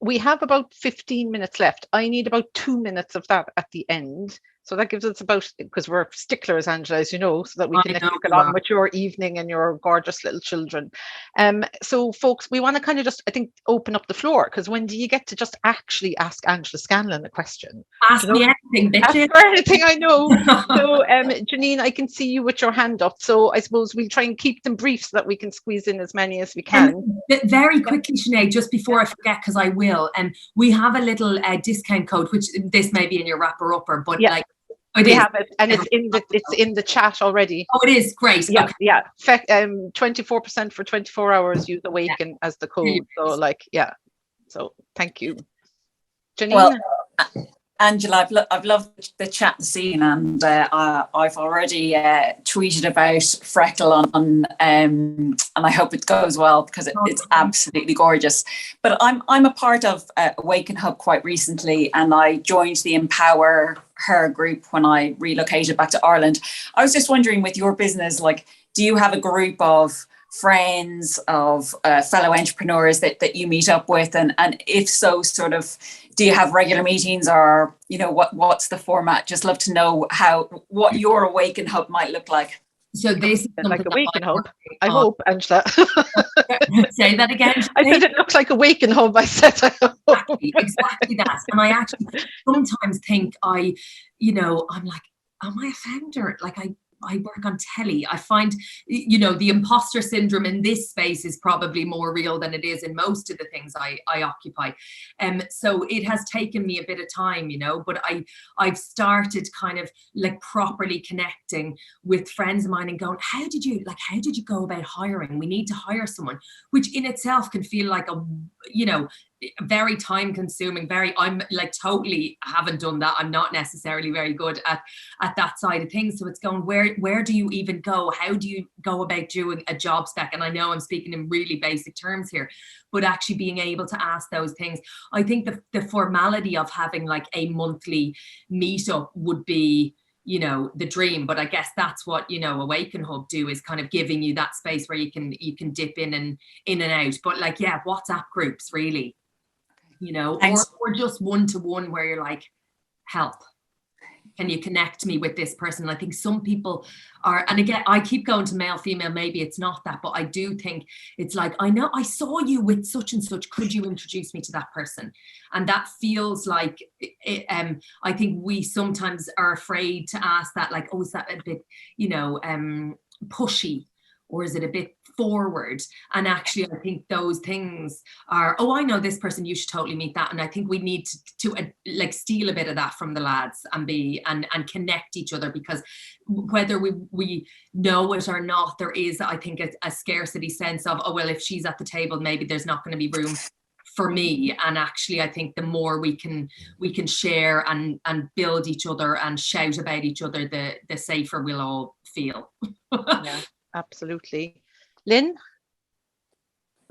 We have about 15 minutes left. I need about 2 minutes of that at the end. So that gives us about, because we're sticklers, Angela, as you know, so that we can get on with your evening and your gorgeous little children. So folks, we want to kind of just, I think, open up the floor, because when do you get to just actually ask Angela Scanlon a question? Ask me anything, bitches. Ask her anything, I know. So Janine, I can see you with your hand up. So I suppose we'll try and keep them brief so that we can squeeze in as many as we can. Very quickly, Sinead, just before I forget, because I will, we have a little discount code, which this may be in your wrapper upper, but like, we have it, and it's in the chat already. Oh, it is great. Yeah, okay. Yeah. 24% for 24 hours. Use Awaken as the code. So, like, yeah. So, thank you, Janine. Well, Angela, I've loved the chat this evening, and I've already tweeted about frkl on and I hope it goes well, because it's absolutely gorgeous. But I'm a part of AwakenHub quite recently, and I joined the Empower Her group when I relocated back to Ireland. I was just wondering, with your business, like, do you have a group of friends, of fellow entrepreneurs that you meet up with, and if so, sort of, do you have regular meetings, or, you know, what's the format? Just love to know what your AwakenHub might look like. So this is like AwakenHub. I hope, Angela. Say that again. I said it looks like AwakenHub. I said exactly that. And I actually sometimes think I'm like, am I a founder? Like I work on telly. I find, you know, the imposter syndrome in this space is probably more real than it is in most of the things I occupy. So it has taken me a bit of time, you know, but I've started kind of like properly connecting with friends of mine and going, how did you go about hiring? We need to hire someone, which in itself can feel like very time consuming, I'm like totally haven't done that. I'm not necessarily very good at that side of things. So it's going, where do you even go? How do you go about doing a job spec? And I know I'm speaking in really basic terms here, but actually being able to ask those things. I think the formality of having like a monthly meetup would be, you know, the dream. But I guess that's what, you know, AwakenHub do, is kind of giving you that space where you can dip in and out. But like, yeah, WhatsApp groups really, you know, or just one-to-one where you're like, help, can you connect me with this person? I think some people are, and again, I keep going to male, female, maybe it's not that, but I do think it's like, I know I saw you with such and such, could you introduce me to that person? And that feels like, I think we sometimes are afraid to ask that, like, oh, is that a bit, you know, pushy? Or is it a bit forward? And actually, I think those things are, oh, I know this person, you should totally meet that. And I think we need to like steal a bit of that from the lads and connect each other, because whether we know it or not, there is, I think, a scarcity sense of, oh, well, if she's at the table, maybe there's not going to be room for me. And actually, I think the more we can share and build each other and shout about each other, the safer we'll all feel. Yeah. Absolutely. Lynn?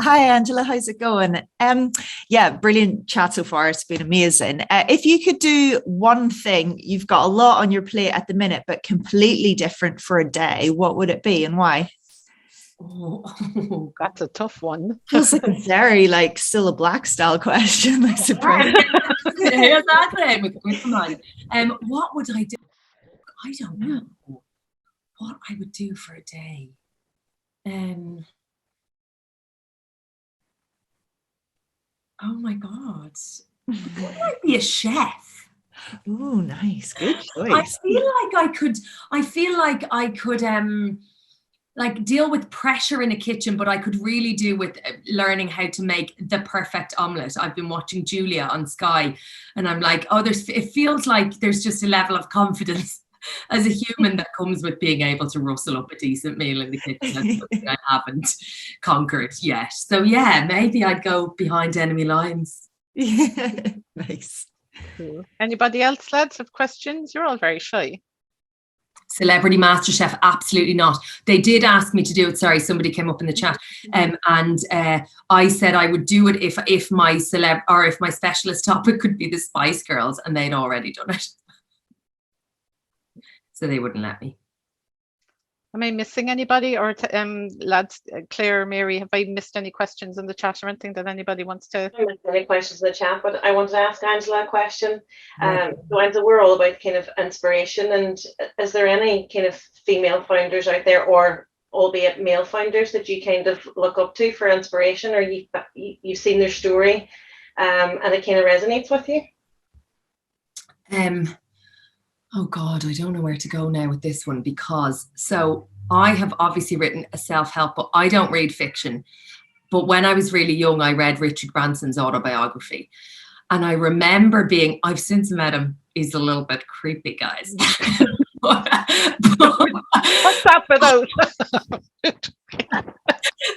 Hi, Angela. How's it going? Yeah, brilliant chat so far. It's been amazing. If you could do one thing, you've got a lot on your plate at the minute, but completely different for a day, what would it be and why? Oh, that's a tough one. Feels like a very like still a black style question, I suppose. Come on. What would I do? I don't know what I would do for a day. Oh my God. Would I be a chef? Oh, nice. Good choice. I feel like I could like deal with pressure in a kitchen, but I could really do with learning how to make the perfect omelette. I've been watching Julia on Sky, and I'm like, oh, it feels like there's just a level of confidence as a human that comes with being able to rustle up a decent meal in the kitchen. That's something I haven't conquered yet. So yeah, maybe I'd go behind enemy lines. Yeah, nice. Cool. Anybody else, lads, have questions? You're all very shy. Celebrity MasterChef, absolutely not. They did ask me to do it. Sorry, somebody came up in the chat, and I said I would do it if my specialist topic could be the Spice Girls, and they'd already done it. So they wouldn't let me. Am I missing anybody, or lads, Claire, Mary, have I missed any questions in the chat or anything that anybody wants to? I missed any questions in the chat, but I wanted to ask Angela a question. So Angela, we're all about kind of inspiration, and is there any kind of female founders out there, or albeit male founders, that you kind of look up to for inspiration, or you've seen their story and it kind of resonates with you? Oh God, I don't know where to go now with this one, because so I have obviously written a self-help book. I don't read fiction, but when I was really young, I read Richard Branson's autobiography. And I remember I've since met him, he's a little bit creepy, guys. What's that about?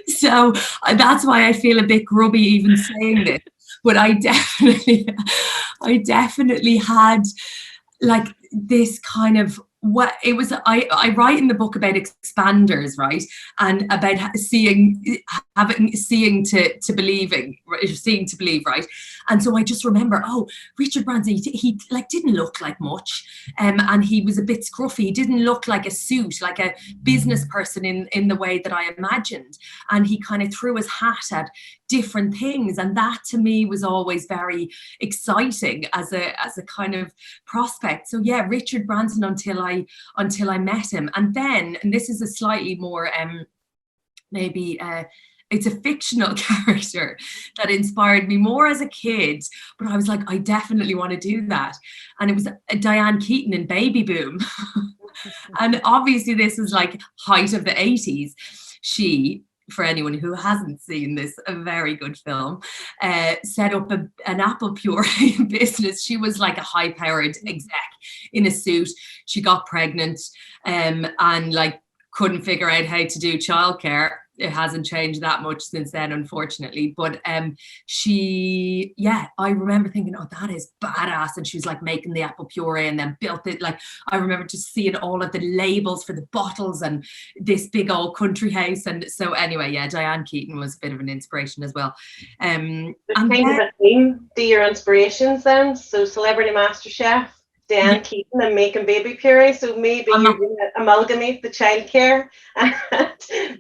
So that's why I feel a bit grubby even saying this. But I definitely had like this kind of what it was. I write in the book about expanders, right, and about seeing to believe, right. And so I just remember, oh, Richard Branson, he like didn't look like much, and he was a bit scruffy. He didn't look like a suit, like a business person in the way that I imagined. And he kind of threw his hat at different things, and that to me was always very exciting as a kind of prospect. So yeah, Richard Branson until I met him. And then, and this is a slightly more maybe it's a fictional character that inspired me more as a kid, but I was like, I definitely want to do that. And it was Diane Keaton in Baby Boom. And obviously this was like height of the 80s. She, for anyone who hasn't seen this, a very good film, set up an apple puree business. She was like a high-powered exec in a suit. She got pregnant and like couldn't figure out how to do childcare. it hasn't changed that much since then, unfortunately. But she, yeah, I remember thinking, oh, that is badass. And she was like making the apple puree and then built it. Like, I remember just seeing all of the labels for the bottles and this big old country house. And so anyway, yeah, Diane Keaton was a bit of an inspiration as well. And kind of a theme to your inspirations then. So Celebrity Master Chef, Diane Keaton, and making baby puree. So maybe you're going to amalgamate the childcare and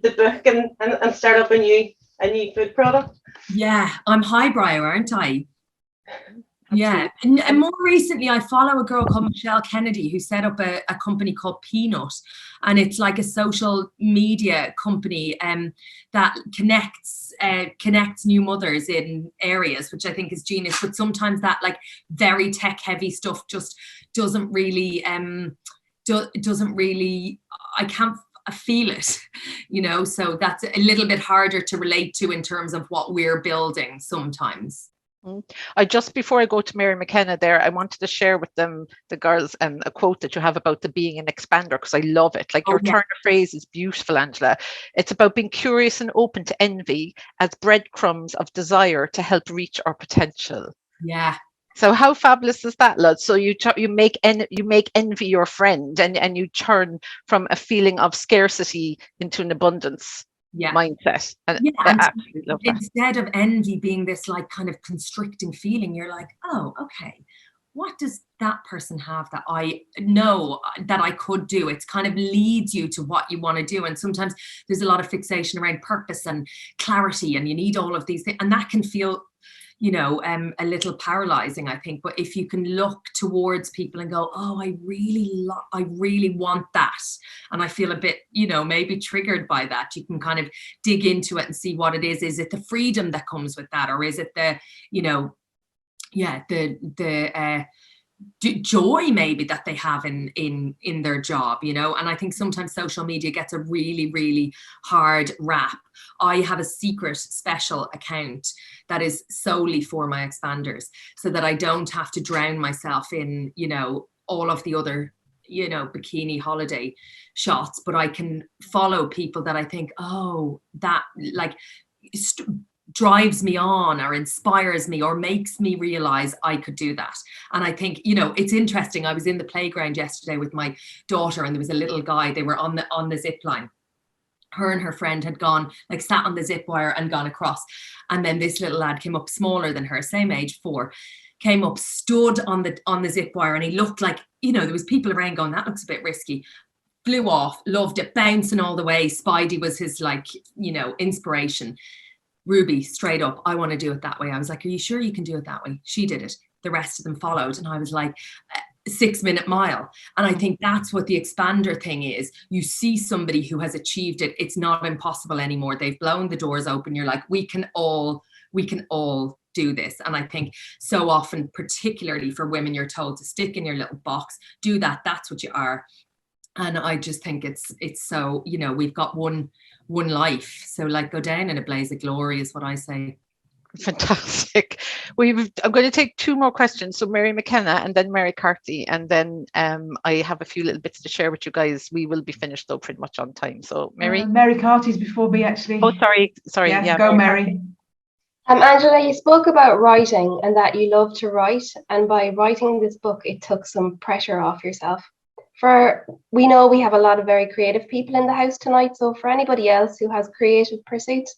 the book and start up a new food product. Yeah, I'm highbrow, aren't I? Yeah, and more recently I follow a girl called Michelle Kennedy who set up a company called Peanut, and it's like a social media company that connects new mothers in areas, which I think is genius. But sometimes that like very tech heavy stuff just doesn't really I can't feel it, you know, so that's a little bit harder to relate to in terms of what we're building sometimes. Before I go to Mary McKenna there, I wanted to share with them, the girls, a quote that you have about the being an expander, because I love it. Like, your turn of phrase is beautiful, Angela. It's about being curious and open to envy as breadcrumbs of desire to help reach our potential. Yeah. So how fabulous is that, lad? So you make envy your friend, and you turn from a feeling of scarcity into an abundance mindset. And I absolutely love that. Instead of envy being this like kind of constricting feeling, you're like, oh, okay, what does that person have that I know that I could do? It's kind of leads you to what you want to do. And sometimes there's a lot of fixation around purpose and clarity, and you need all of these things, and that can feel, you know, a little paralyzing, I think. But if you can look towards people and go, oh, I really want that, and I feel a bit, you know, maybe triggered by that, you can kind of dig into it and see what it is. Is it the freedom that comes with that, or is it the, you know, the joy maybe that they have in their job, you know? And I think sometimes social media gets a really, really hard rap. I have a secret special account that is solely for my expanders, so that I don't have to drown myself in, you know, all of the other, you know, bikini holiday shots, but I can follow people that I think, oh, that like drives me on or inspires me or makes me realize I could do that. And I think, you know, it's interesting. I was in the playground yesterday with my daughter, and there was a little guy. They were on the zip line. Her and her friend had gone, like, sat on the zip wire and gone across. And then this little lad came up, smaller than her, same age, 4, came up, stood on the zip wire, and he looked like, you know, there was people around going, that looks a bit risky. Flew off, loved it, bouncing all the way. Spidey was his, like, you know, inspiration. Ruby, straight up, I want to do it that way. I was like, are you sure you can do it that way? She did it. The rest of them followed. And I was like, 6-minute mile. And I think that's what the expander thing is. You see somebody who has achieved it. It's not impossible anymore. They've blown the doors open. You're like, we can all do this. And I think so often, particularly for women, you're told to stick in your little box, do that. That's what you are. And I just think it's so, you know, we've got one life. So, like, go down in a blaze of glory is what I say. Fantastic. I'm going to take 2 more questions. So Mary McKenna and then Mary Carthy, and then I have a few little bits to share with you guys. We will be finished though pretty much on time. So Mary. Mary Carty's before me, actually. Oh, sorry. Yeah, go Mary. Angela, you spoke about writing and that you love to write, and by writing this book, it took some pressure off yourself. We know we have a lot of very creative people in the house tonight, so for anybody else who has creative pursuits,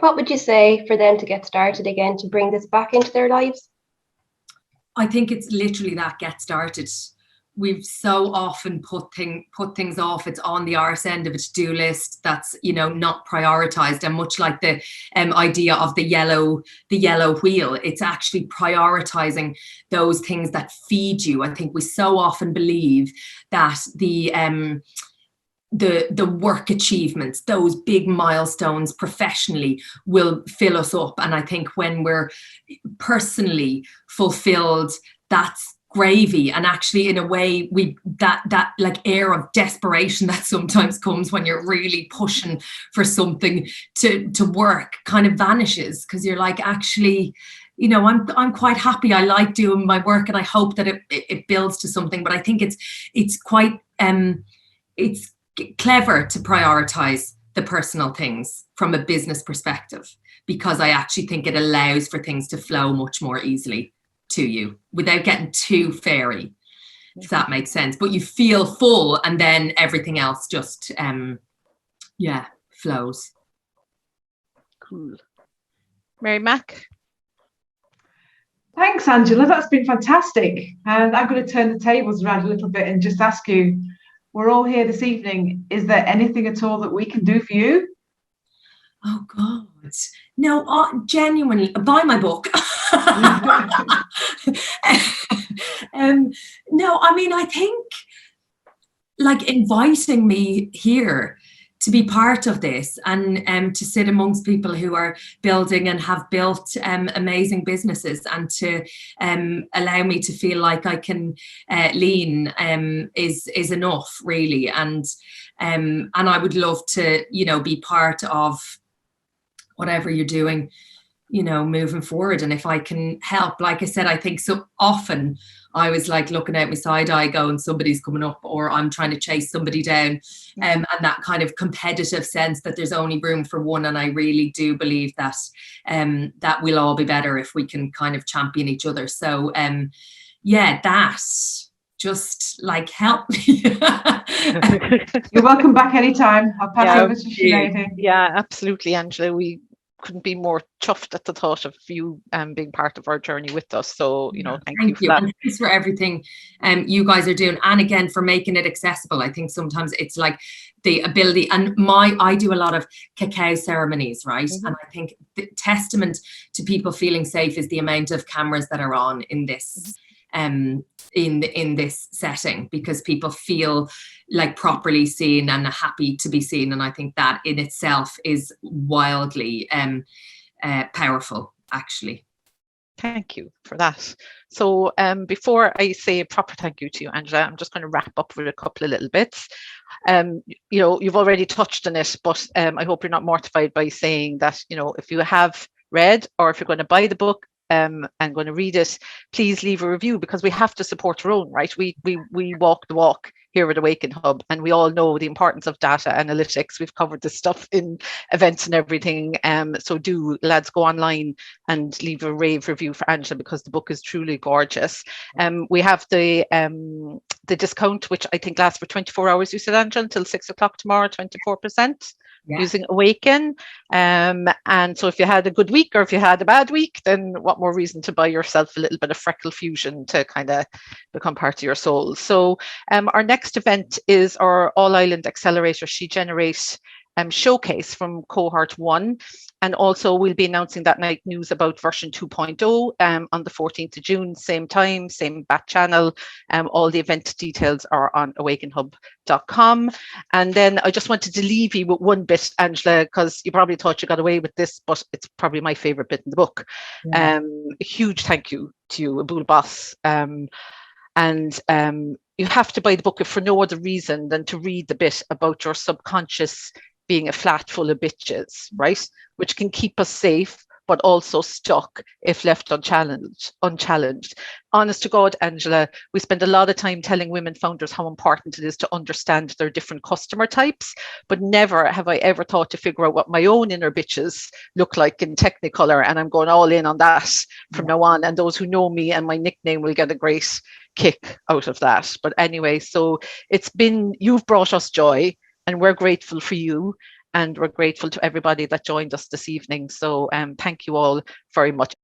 what would you say for them to get started again, to bring this back into their lives? I think it's literally that, get started. We've so often put things off. It's on the arse end of a to-do list that's, you know, not prioritized. And much like the idea of the yellow wheel, it's actually prioritizing those things that feed you. I think we so often believe that the work achievements, those big milestones professionally, will fill us up. And I think when we're personally fulfilled, that's gravy. And actually, in a way, that like air of desperation that sometimes comes when you're really pushing for something to work kind of vanishes, because you're like, actually, you know, I'm quite happy. I like doing my work, and I hope that it builds to something. But I think it's quite it's clever to prioritize the personal things from a business perspective, because I actually think it allows for things to flow much more easily to you without getting too fairy, if that makes sense. But you feel full, and then everything else just flows. Cool. Mary Mac. Thanks, Angela. That's been fantastic. And I'm going to turn the tables around a little bit and just ask you, we're all here this evening. Is there anything at all that we can do for you? Oh, God. No, genuinely, buy my book. No, I mean, I think like inviting me here to be part of this, and to sit amongst people who are building and have built amazing businesses, and to allow me to feel like I can lean is enough, really. And I would love to, be part of whatever you're doing, moving forward. And if I can help, like I said, I think so often I was like looking out my side eye going, somebody's coming up, or I'm trying to chase somebody down, and that kind of competitive sense that there's only room for one. And I really do believe that that we'll all be better if we can kind of champion each other. So that just like help me. You're welcome back anytime. I'll pass over to Sinead. Yeah, absolutely, Angela. We couldn't be more chuffed at the thought of you being part of our journey with us. So, thank you for that. And thanks for everything you guys are doing. And again, for making it accessible. I think sometimes it's like the ability, and I do a lot of cacao ceremonies, right? Mm-hmm. And I think the testament to people feeling safe is the amount of cameras that are on in this in this setting, because people feel like properly seen and happy to be seen. And I think that in itself is wildly powerful, actually. Thank you for that. So before I say a proper thank you to you, Angela, I'm just going to wrap up with a couple of little bits. You've already touched on it, but I hope you're not mortified by saying that, if you have read, or if you're going to buy the book, and going to read it, please leave a review, because we have to support our own, right? We walk the walk here at AwakenHub, and we all know the importance of data analytics. We've covered this stuff in events and everything. So do, lads, go online and leave a rave review for Angela, because the book is truly gorgeous. We have the discount, which I think lasts for 24 hours, you said, Angela, until 6 o'clock tomorrow, 24%. Yeah. Using Awaken. And so if you had a good week, or if you had a bad week, then what more reason to buy yourself a little bit of frkl fusion to kind of become part of your soul. So our next event is our All Island Accelerator She Generate showcase from cohort 1. And also we'll be announcing that night news about version 2.0 on the 14th of June, same time, same back channel. All the event details are on awakenhub.com. And then I just wanted to leave you with one bit, Angela, because you probably thought you got away with this, but it's probably my favorite bit in the book. Yeah. A huge thank you to you, Abul Boss. You have to buy the book if for no other reason than to read the bit about your subconscious being a flat full of bitches, right? Which can keep us safe, but also stuck if left unchallenged. Honest to God, Angela, we spend a lot of time telling women founders how important it is to understand their different customer types, but never have I ever thought to figure out what my own inner bitches look like in Technicolor, and I'm going all in on that from now on. And those who know me and my nickname will get a great kick out of that. But anyway, so you've brought us joy, and we're grateful for you, and we're grateful to everybody that joined us this evening. So thank you all very much.